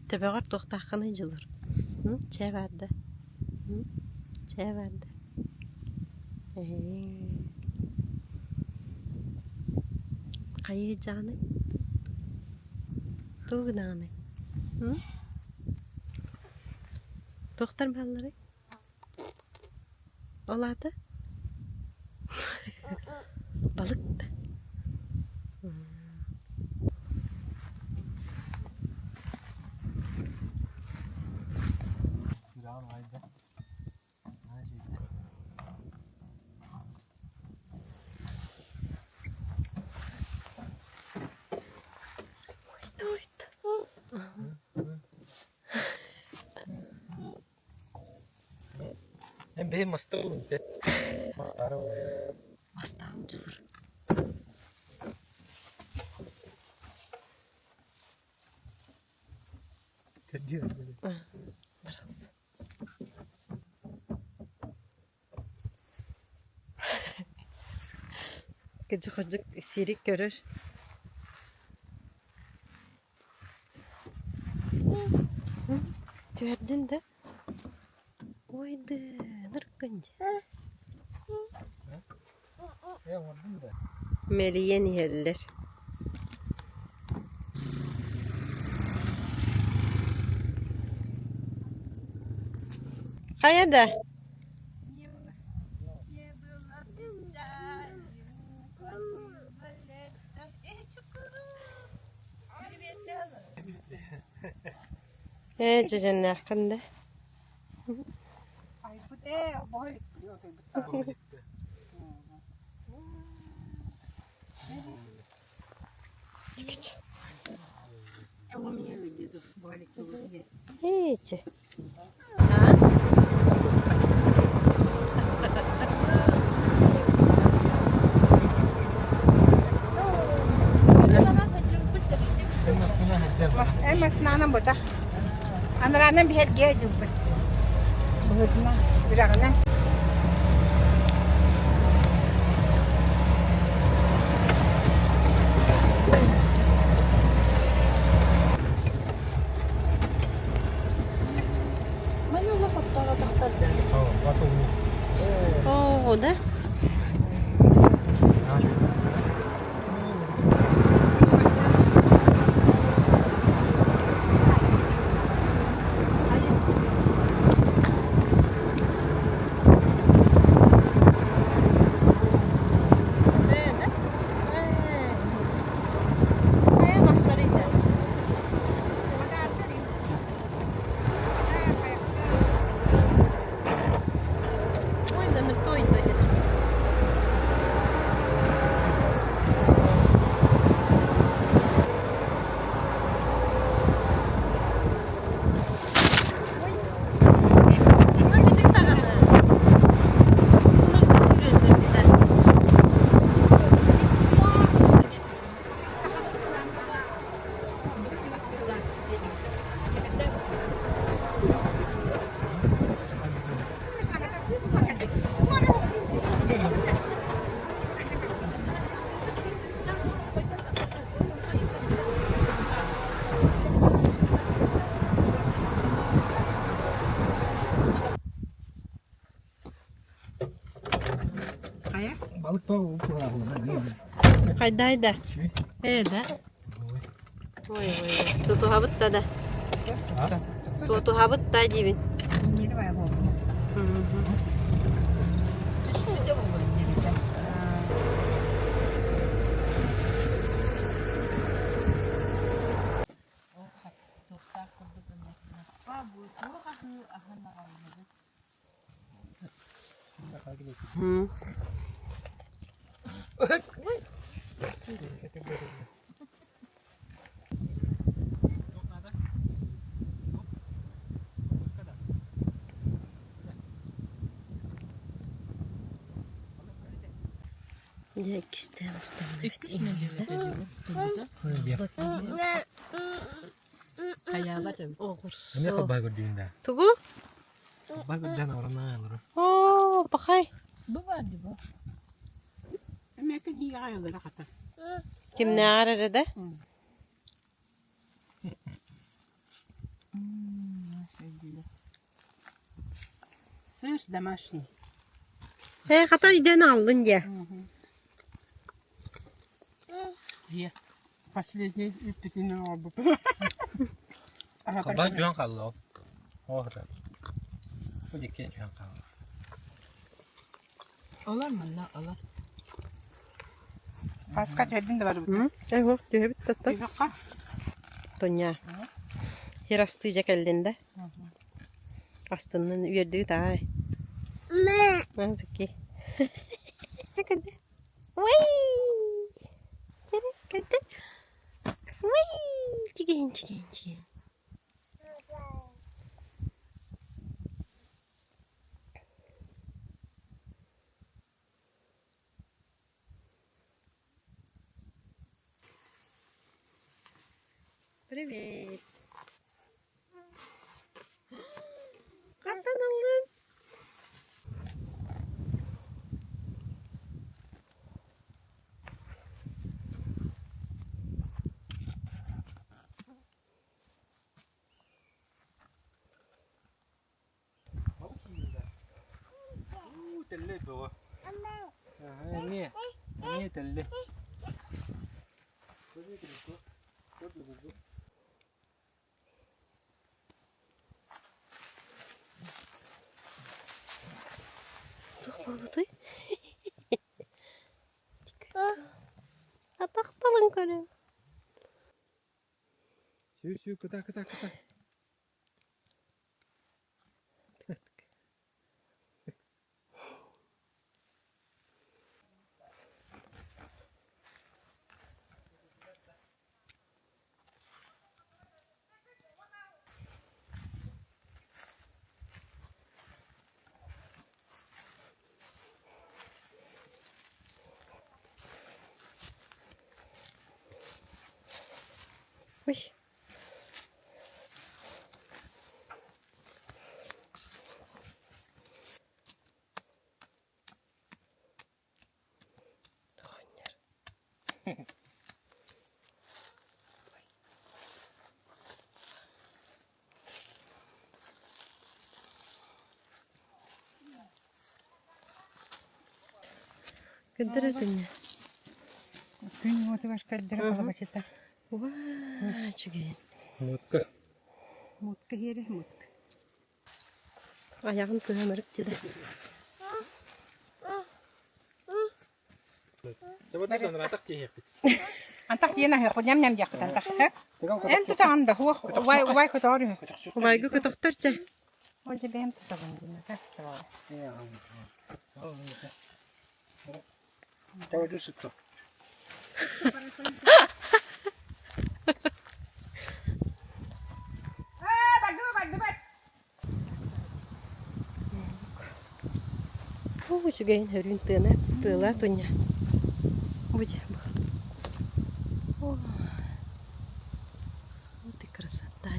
Tebeğer tohtakını yılır. Çeverdi. Çeverdi. Kayıcanı. Tuğnanı. Doktor balları. Oladı. Balık da. Benim masta oldu. Mastara oldu. Masta amcalar. Kediyor. Biraz. Gıcık gıcık sirik görür. Gördün de. Oydu. Nırkınca. Ya vurdum da. Meriye niyeller. Kaya da. Çocuğun hakkında. Ay bu de boy. Hiç. Mas nanam botak. Anranan bir her gece jumpet. Bahutna biranan. Oh, udah. Balık da oldu. Haydi haydi. Haydi. Oy oy. Tutu habut da da. Tutu habut da jibin. Yeni var bu. Ya işte Ini kebal gedinda. Tugu? Kebal gedan orang nang. Oh, pakai. Bu var bu. Emek ki yağı böyle kata. Kim ne arardı? Сыр домашний. Kata iden aldın ya. Где? Последний пятинный обувь. Kabak juan kallo. Oh, bu dikkat juan kallo. Olur mu la olur. Kaç verdin de var bu. Evet, evet, tuttu. Bir dakika. Tonya. Yarastıyacak elinde. Astının verdiği daha iyi. Ne? Nasıl ki? Ne kadar? Vay! Ne kadar? Vay! Çıkın, çıkın, çıkın. Привет. Катаналın. Telli bu. Ini telli. Tuh. Ataktalın kare. Şu kıta. Uy. Кадратыня. Gün modu var kadar kalabaçta. Vay, çıkın. Mutka. Mutka yeri mutka. Ayağım kıhamarık dedi. Coba dia kan ratak ya. Antak yena he kodam nyam jak antak he. En tuta anda huwa wai kotor he. Vay, kıtoktarca. Hoje ben tuta bunda kasta var. Ya. Coba dia suka. Bak. Ой, çıkın hörün tığına. Tığla Tonya. Будь. Вот и красота.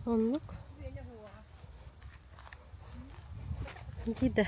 Onluk. Gide.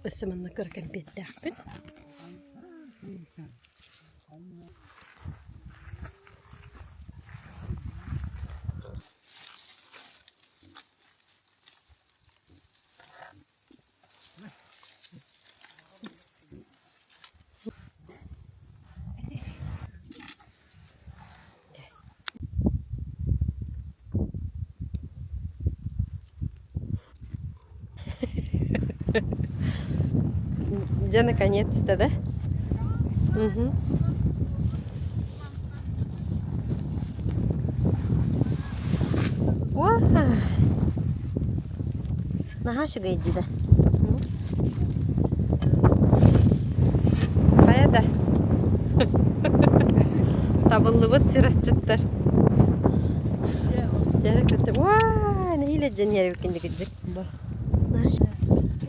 Semanla kırken bedakbet. Где наконец-то, да? Угу. Vay. Naha şu gayıcı da. Kaya da. Tabıllı bıt siras çıttır. Yere kötü. Vay. Ne hileceğin yere bikinci gidecek.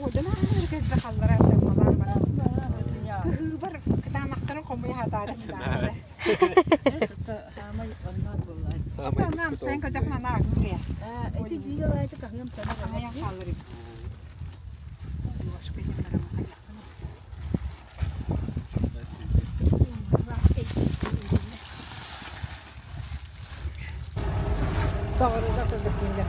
Odan herkes de hallara yapmalar bana. Kıhıbar kıtanaktan komuya hatarim da. Tamam sen kadar nak buraya. Ayak kaldırayım. Başka bir tarafa Sonra da tadırtınca.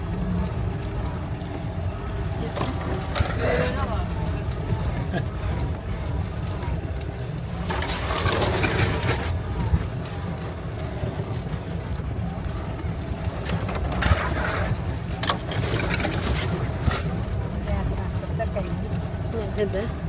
Hadi.